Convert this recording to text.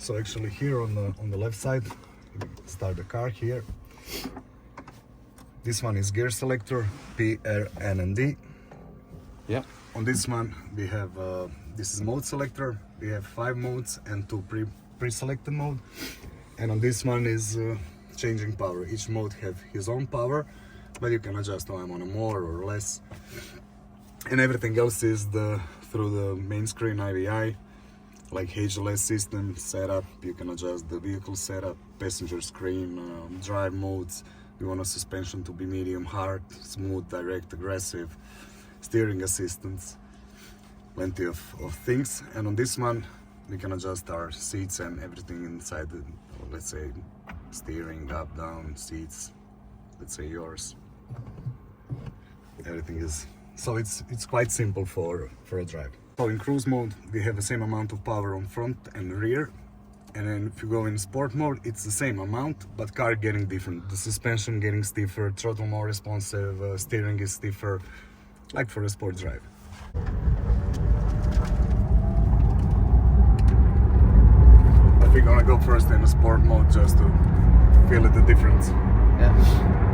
So actually here on the left side, start the car here. This one is gear selector, P, R, N and D. Yeah. On this one we have, this is mode selector. We have 5 modes and 2 pre-selected mode. And on this one is changing power. Each mode have his own power, but you can adjust I'm on a more or less. And everything else is through the main screen IVI, like HLS system setup. You can adjust the vehicle setup, passenger screen, drive modes. You want a suspension to be medium, hard, smooth, direct, aggressive, steering assistance, plenty of things. And on this one we can adjust our seats and everything inside the, let's say, steering, up, down, seats, let's say yours. Everything is, so it's quite simple for a drive. So in cruise mode we have the same amount of power on front and rear, and then if you go in sport mode it's the same amount, but car getting different. The suspension getting stiffer, throttle more responsive, steering is stiffer, like for a sport drive. But we're gonna go first in a sport mode just to feel the difference. Yeah.